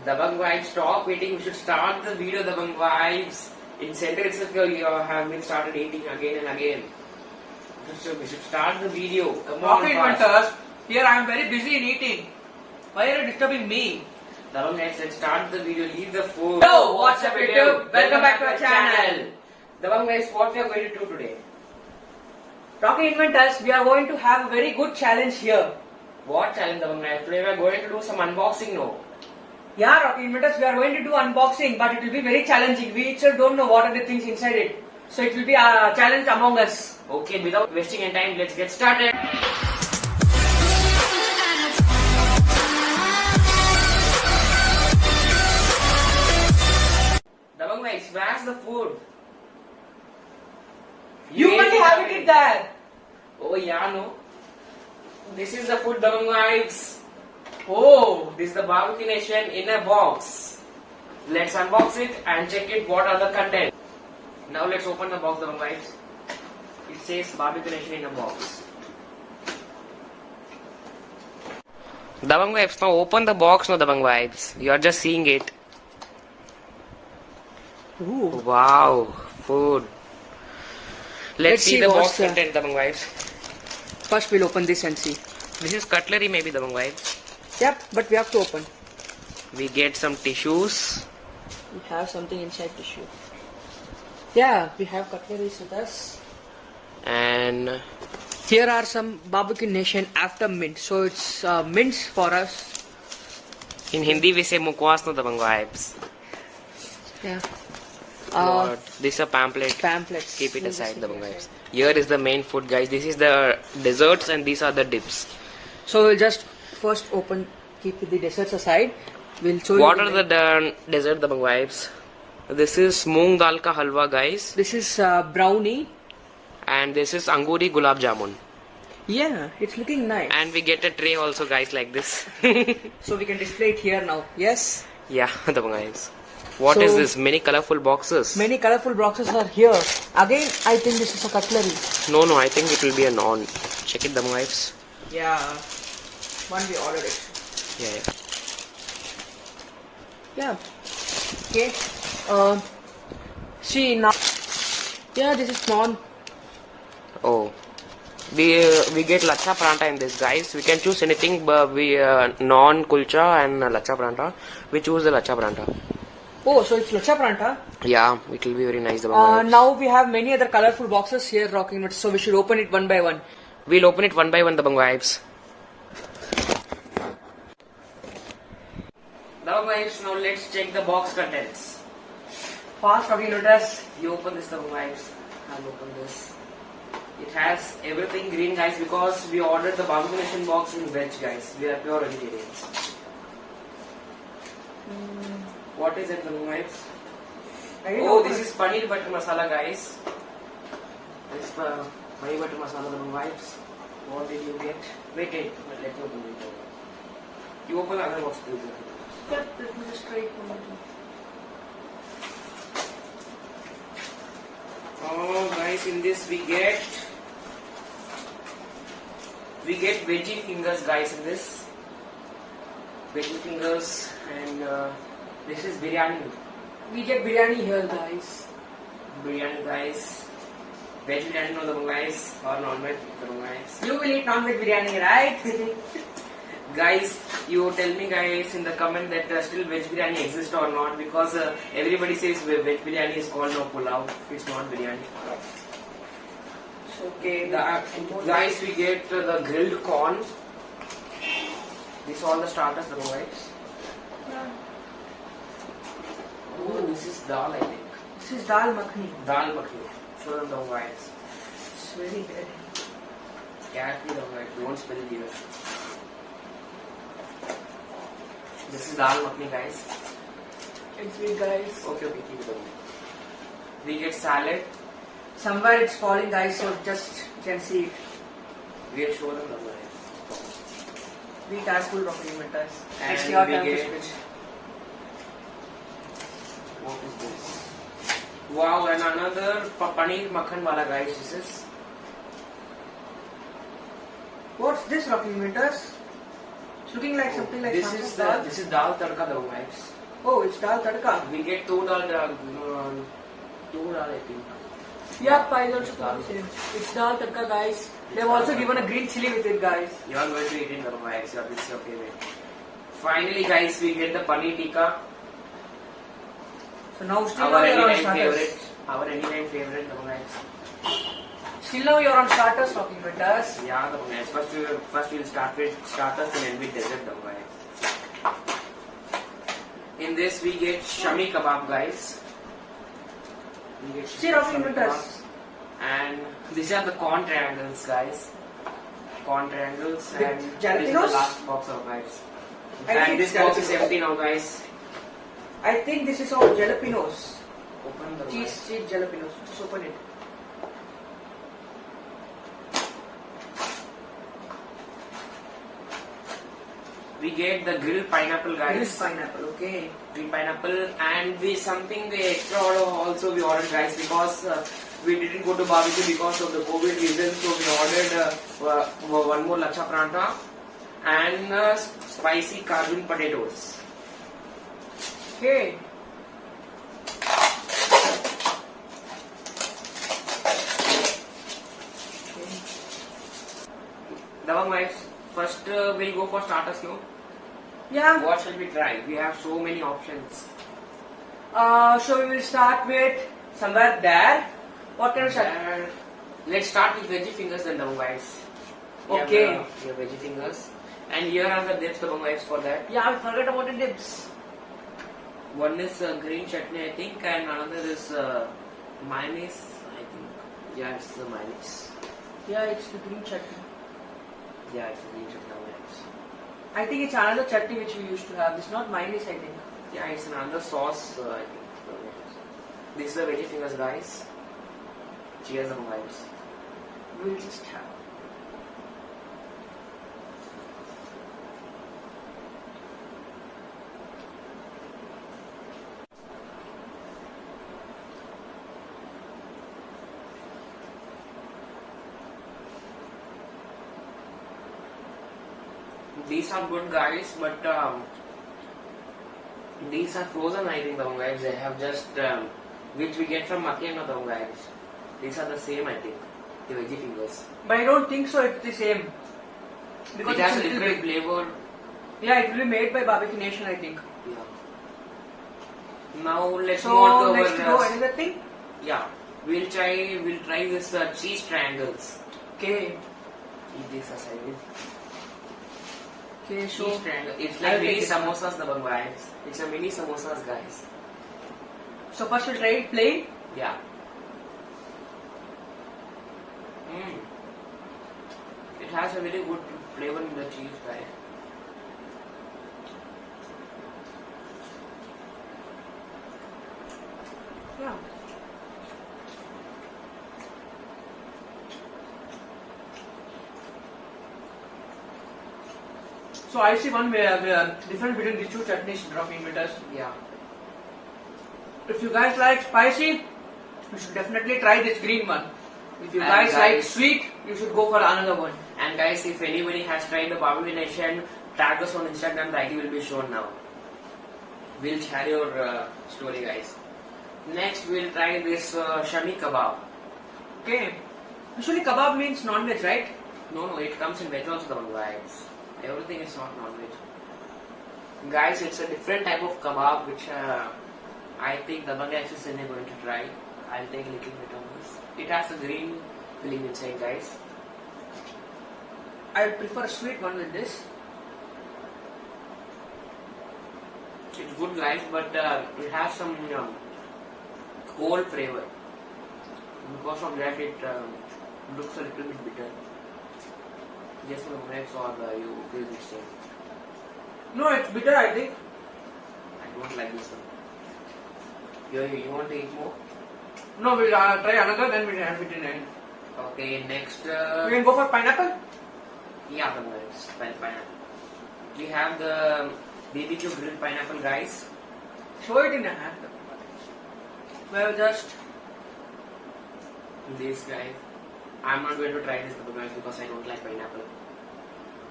Dabang Vibes, stop eating. We should start the video, Dabang Vibes. In center itself, you have been started eating again and again. So we should start the video. Come on, Rocket fast. inventors, here I am very busy in eating. Why are you disturbing me? Dabang Vibes, let's start the video. Leave the food. Hello, what's up YouTube? Welcome back to our channel. Dabang Vibes, what we are going to do today? Rocket inventors, we are going to have a very good challenge here. What challenge, Dabang Vibes? Today we are going to do some unboxing, no? Yeah, Rocket inventors, we are going to do unboxing, but it will be very challenging. We itself don't know what are the things inside it. So it will be a challenge among us. Okay, without wasting any time, let's get started. Dabang Vibes, where's the food? You ate only have it there. Oh yeah, no. This is the food, Dabang Vibes. Oh, This is the Barbecue Nation in a box. Let's unbox it and check it what are the content. Now let's open the box, Dabang Vibes. It says Barbecue Nation in a box. Dabang Vibes, now open the box, no Dabang Vibes. You are just seeing it. ooh. Wow, food. Let's see the box what's the- content, Dabang Vibes. First we'll open this and see. This is cutlery maybe, Dabang Vibes. Yep, but we have to open. We get some tissues. We have something inside tissue. Yeah, we have cutleries with us. And Here are some Barbecue Nation after mint. So it's mints for us. in Hindi we say mukwas, no Dabang Vibes. Yeah. What? This is a pamphlet. Pamphlets. Keep it We'll aside, just the keep it guys. aside. Here is the main food, guys. This is the desserts and these are the dips. So we'll just first open, keep the desserts aside. We'll show What you. are the dessert, the vibes? This is moong dal ka halwa, guys, This is brownie. and this is anguri gulab jamun. Yeah, it's looking nice. And we get a tray also, guys, like this. So we can display it here now. Yes. Yeah, the guys. What is So- this? Many colorful boxes. Many colorful boxes are here. Again, I think this is a cutlery. No, I think it will be a non. Check it, the vibes. Yeah. One we ordered it. Yeah. Yeah. Okay. See now. Yeah, this is non. Oh. We get lacha paranta in this, guys. We can choose anything, but we non kulcha and lacha paranta. We choose the lacha paranta. Oh, so it's lacha paranta. Yeah, it will be very nice. The vibes. Now we have many other colorful boxes here, Rocking Nuts. So we should open it one by one. We'll open it one by one, the bang vibes. The bang vibes. Now let's check the box contents. Fast, Rocking Nuts. You open this, the bang vibes. I'll open this. It has everything green, guys, because we ordered the Barbecue Nation box in veg, guys. We are pure vegetarians. What is it, the bang vibes? Oh, this is paneer butter masala, guys. This is paneer butter masala, the bang vibes. What did you get? Wait, let me open it. You open the other box, please. Let me just try it. Oh, guys, in this we get veggie fingers, guys. In this veggie fingers, and this is biryani. We get biryani here, guys. Biryani, guys. Veg biryani, no, the guys, or non-veg, the guys. You will eat non-veg biryani, right? Guys, you tell me, guys, in the comment that still veg biryani exists or not, because everybody says veg biryani is called no pulao. It's not biryani. Okay. Guys, we get the grilled corn. These are all the starters, the guys. Oh, this is dal, I think. This is dal makhani. Dal makhani. Show them the guys. It's very good. Carefully, the guys. Don't spill it here. This is dal makhani, guys. It's big, guys. Okay, keep it on. We get salad. Somewhere it's falling, guys, so just you can see it. We'll show them the guys. Be careful, Rocking Nuts. And It's your we time to get- switch. What is this? Wow, and another paneer makhan wala, guys. This is. What's this, Rocking Nuts? It's looking like something like This some is dal. this is dal tadka though, guys. Oh, it's dal tadka. We get two dal, I think. Yeah, I also It's thought dal. the same. It's dal tadka, guys. They've also given a green chili with it, guys. You are going to eat it, guys. It's your favorite. Finally, guys, we get the paneer tikka. So now still Our now you're on anytime starters. favorite. Our anytime favorite, guys. Still now you're on starters talking with us. Yeah, guys. First we'll start with starters and end with dessert, guys. In this we get shami kebab, guys. We get See, Rocky shami with kebab. us. And these are the corn triangles, guys. Corn triangles, With and this is the jalapenos? last box of guys. I And think this it's box is jalapenos. empty now, guys. I think this is all jalapenos. Open the Cheese jalapenos. Just open it. We get the grilled pineapple, guys. This pineapple, okay. Grilled pineapple, and we something we extra also we ordered, guys, because we didn't go to barbecue because of the COVID reason. So we ordered one more lacha pranta and spicy carbon potatoes. Okay. Dabang, guys. First we'll go for starters now. Yeah. What shall we try? We have so many options. So we will start with somewhere there. What kind of start? Let's start with veggie fingers then, Dabang, guys. Okay. We have veggie fingers. And here are the dips, Dabang, guys, for that. Yeah, I forgot about the dips. One is green chutney, I think, and another is mayonnaise, I think. Yeah, it's the mayonnaise. Yeah, it's the green chutney. Yeah, it's the green chutney. Mayonnaise. I think it's another chutney which we used to have. It's not mayonnaise, I think. Yeah, it's another sauce, I think. This is the veggie fingers, guys. Cheers, guys. We'll just have. These are good, guys, but these are frozen, I think, guys. They have just which we get from Makena, guys. These are the same, I think, the veggie fingers. But I don't think so. It's the same. Because It has a it's little different big. flavor. Yeah, it will be made by Barbecue Nation, I think. Yeah. Now let's So move on to next to our go another thing. yeah. We'll try this cheese triangles. Okay. Eat this aside. Okay, so Cheese triangle. It's I'll like take mini this one. samosas, the guys. It's a mini samosas, guys. so first we'll try it plain. Yeah. Mm. It has a very good flavor in the cheese, guys. Yeah. So I see one difference between these two chutneys dropping with us. Yeah. If you guys like spicy, you should definitely try this green one. If you And guys like guys- sweet, you should go for another one. And guys, if anybody has tried the Barbecue Nation, tag us on Instagram. The ID will be shown now. We'll share your story, guys. Next, we'll try this shami kebab. Okay. Usually kebab means non-veg, right? No, it comes in veg also, guys. Everything is not non-veg. Guys, it's a different type of kebab which I think the Bangladeshi is going to try. I'll take a little bit of this. It has a green filling inside, guys. I prefer a sweet one with this. It's good, guys, but it has some cold flavor. Because of that, it looks a little bit bitter. Just for next or you feel the same. No, it's bitter, I think. I don't like this one. You want to eat more? No, we'll try another, then we'll have it in end. Okay, next. We can go for pineapple. Yeah, the words. Pineapple. We have the BBQ grilled pineapple, guys. Show it in a hand. Well, just This guy. I'm not going to try this guys because I don't like pineapple.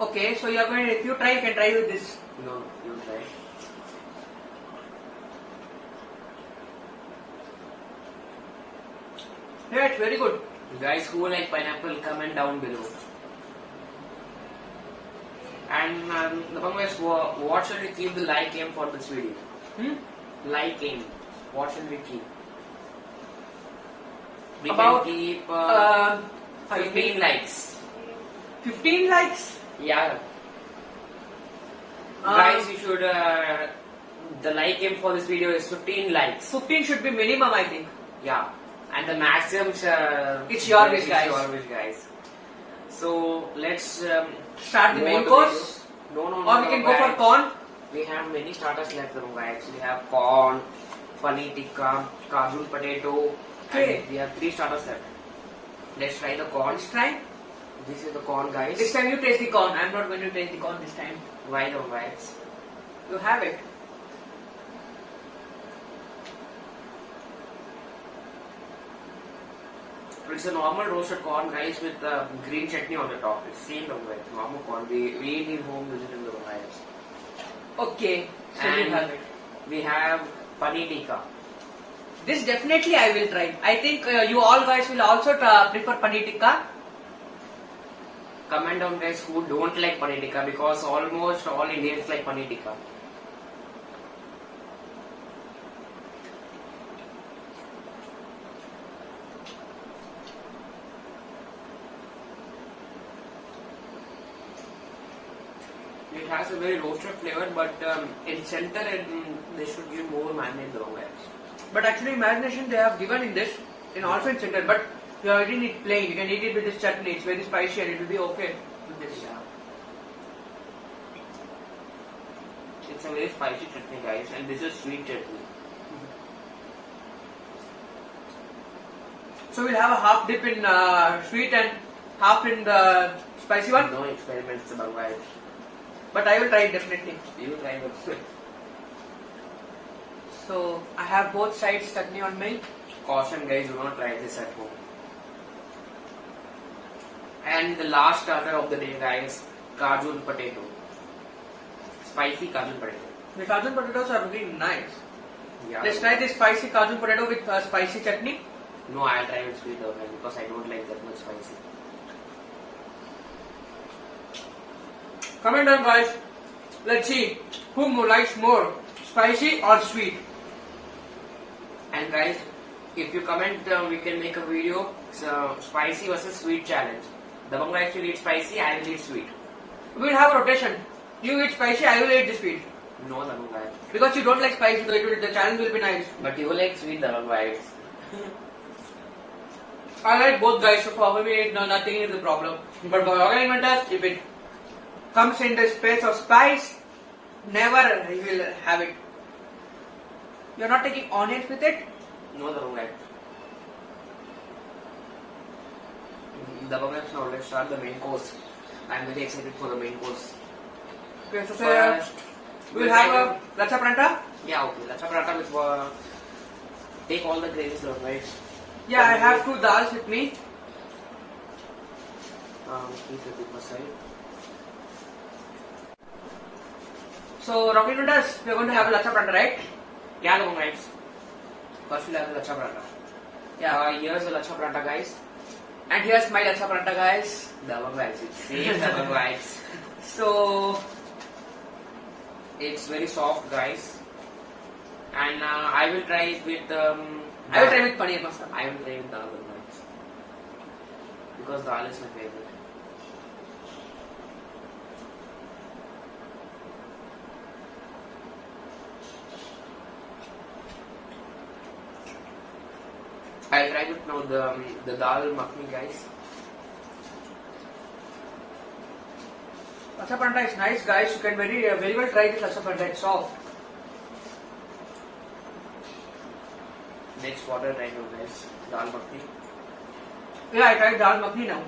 Okay, so you are going. If you try, you can try with this. No, you try. Yeah, it's very good. Guys who like pineapple, comment down below. And the problem is, what should we keep the like aim for this video? Like aim. What should we keep? We About, can keep 15 15 likes. 15 likes. Yeah. Guys, you should. The like aim for this video is 15 likes. 15 should be minimum, I think. Yeah. And the maximum. It's your wish, it's guys. your wish, guys. So let's Start the move main on to course. video. No, Or we can go for guys. corn. We have many starters left, guys. We have corn, paneer tikka, kajun potato, Okay. and we have 3 starters left. Let's try the corn. Let's try. This is the corn, guys. This time you taste the corn. I'm not going to taste the corn this time. Why the guys? You have it. It's a normal roasted corn, guys, with green chutney on the top. It's same, guys. Normal corn. We eat in home, use it in the guys. Okay. So you And have it. we have paneer tikka. This definitely I will try. I think you all guys will also prefer paneer tikka. Comment down, guys, who don't like paneer tikka, because almost all Indians like paneer tikka. It has a very roasted flavor, but in center they should give more marinade though, guys. But actually marination they have given in this, in also in center. But you are eating it plain. You can eat it with this chutney. It's very spicy and it will be okay with this. Yeah. It's a very spicy chutney, guys, and this is sweet chutney. So we'll have a half dip in sweet and half in the spicy one. No experiments about guys. But I will try it definitely. You try the So I have both sides chutney on me. Caution, guys, do not try this at home. And the last starter of the day, guys, kajun potato. Spicy kajun potato. The kajun potatoes are really nice. Yeah. Let's try this spicy kajun potato with spicy chutney. No, I'll try with sweet though, guys, because I don't like that much spicy. Comment down, guys. Let's see who likes more, spicy or sweet. And guys, if you comment, we can make a video, spicy versus sweet challenge. The one guys will eat spicy, I will eat sweet. We'll have a rotation. You eat spicy, I will eat the sweet. No, the one guys. Because you don't like spicy, so the challenge will be nice. But you like sweet, the one guys. I like both, guys, so for me nothing is the problem. But for organ inventors, if it comes in the space of spice, never you will have it. You're not taking onions with it? No, the one guys. The one guys, now let's start the main course. I'm very excited for the main course. Okay, so First, we'll have a lacha pranta. Yeah, okay. Lacha paratha with take all the gravies, the one guys. Yeah, I have 2 dals with me. Keep it with my side. So, Rocky Noodles, we're going to have a lacha pranta, right? Yeah, the one guys. First we'll have the lacha paratha. Yeah. Here's the lacha paratha, guys. And here's my lacha pranta, guys. The one guys. It's same the one guys. So, It's very soft, guys. And I will try it with I will try with paneer masala. I will try with dal, guys. Because dal is my favorite. I'll try with now the dal makhni, guys. Lacha pranta is nice, guys. You can very well try this lacha pranta. It's soft. Next water try now, guys. Dal makhni. Yeah, I tried dal makhni now.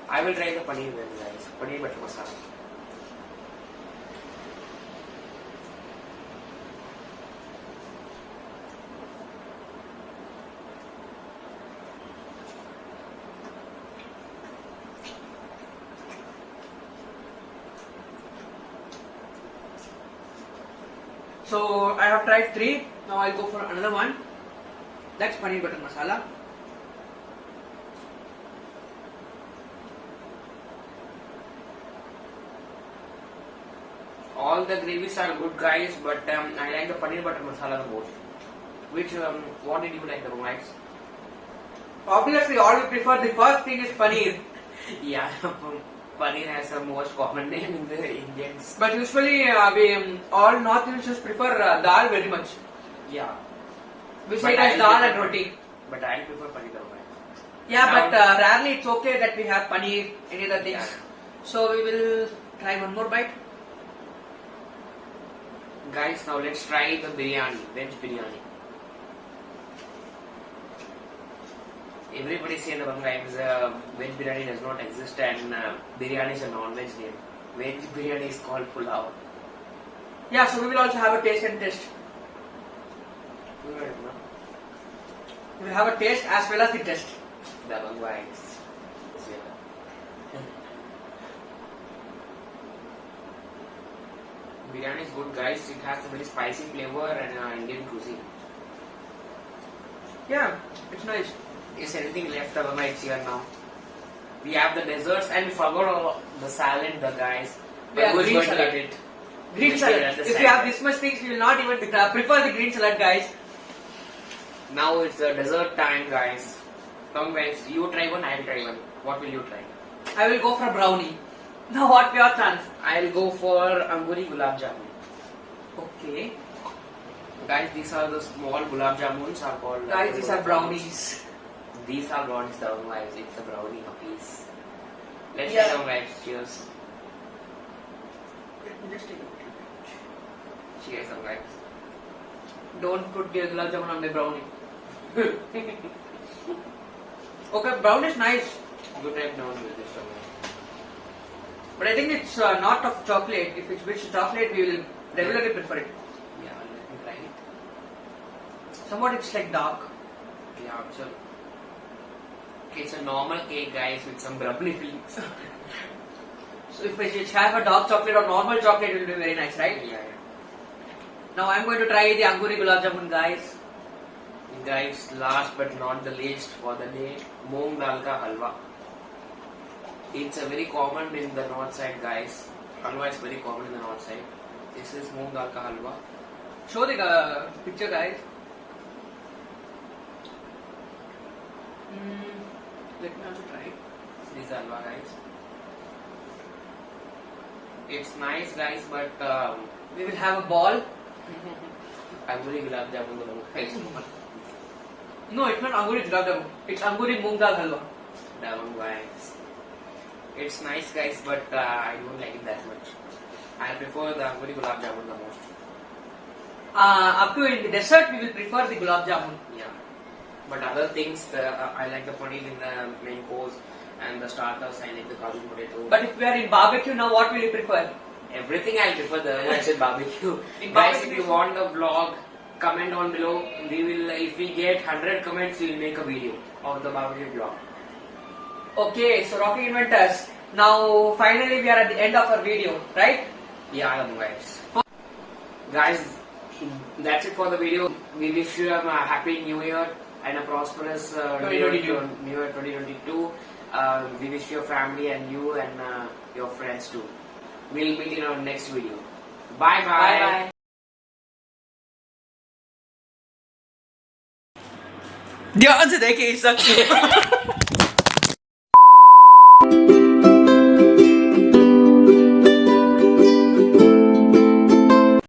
I will try the paneer then, guys. Paneer butter masala. So I have tried 3. Now I'll go for another one. That's paneer butter masala. All the gravies are good, guys, but I like the paneer butter masala the most. Which what did you like the most? Obviously, all we prefer. The first thing is paneer. Yeah, paneer has the most common name in the Indians. But usually, we all North Indians prefer dal very much. Yeah, We But say it as I dal prefer- and roti. but I prefer paneer the most. Yeah, Now- but rarely it's okay that we have paneer, any other things. Yeah. So we will try one more bite. Guys, now let's try the biryani, veg biryani. Everybody say the guys, veg biryani does not exist and biryani is a non-veg name. Veg biryani is called pulao. Yeah, so we will also have a taste and test. We will have a taste as well as the test. The guys. Biryani is good, guys. It has a very spicy flavor and Indian cuisine. Yeah, it's nice. Is anything left over my here now? We have the desserts and we forgot all the salad, the guys. We have who's green going to salad. eat it? Green We'll salad. eat it at the If we side. have this much things, we will not even prefer the green salad, guys. Now it's the dessert time, guys. Come guys, you try one, I'll try one. What will you try? I will go for brownie. Now what your chance? I'll go for Anguri Gulab Jamun. Okay. Guys, these are the small Gulab Jamuns are called. Guys, these are brownies. These are brownies, down guys. It's a brownie piece. Let's Yeah. try them, guys. Cheers. Let me just take a little bit. Cheers, some guys. Don't put the gulab jamun on the brownie. Okay, brownie is nice. Good time down with this one. But I think it's not of chocolate. If it's rich chocolate, we will regularly prefer it. Yeah, let me try it. Somewhat it's like dark. Yeah, sure. It's a normal cake, guys, with some bubbly fillings. So if it have a dark chocolate or normal chocolate, it will be very nice, right? Yeah. Now I'm going to try the Anguri Gulab Jamun, guys. Guys, last but not the least for the day, Moong Dal Ka Halwa. It's a very common in the north side, guys. Halwa is very common in the north side. This is Moong Dal Ka Halwa. Show the picture, guys. Let me also try it. This is halwa, guys. It's nice, guys, but We will have a ball. Anguri Gulab Jamun guys. No, it's not Anguri Gulab Jamun. It's Anguri Moong Dal Halwa. Down, guys. It's nice, guys, but I don't like it that much. I prefer the Anguri Gulab Jamun the most. Up to in the dessert, we will prefer the Gulab Jamun. Yeah. But other things, I like the paneer in the main course and the starters, I like the kaju potato. But if we are in barbecue now, what will you prefer? Everything I prefer the I said barbecue. In Guys, barbecue if you want the vlog, comment down below. We will, if we get 100 comments, we will make a video of the barbecue vlog. Okay, so Rocky Inventors. Now, finally, we are at the end of our video, right? Yeah, guys. Guys, that's it for the video. We wish you a happy new year and a prosperous new year 2022. We wish your family and you and your friends too. We'll meet in our next video. Bye bye. ध्यान से देखिए इस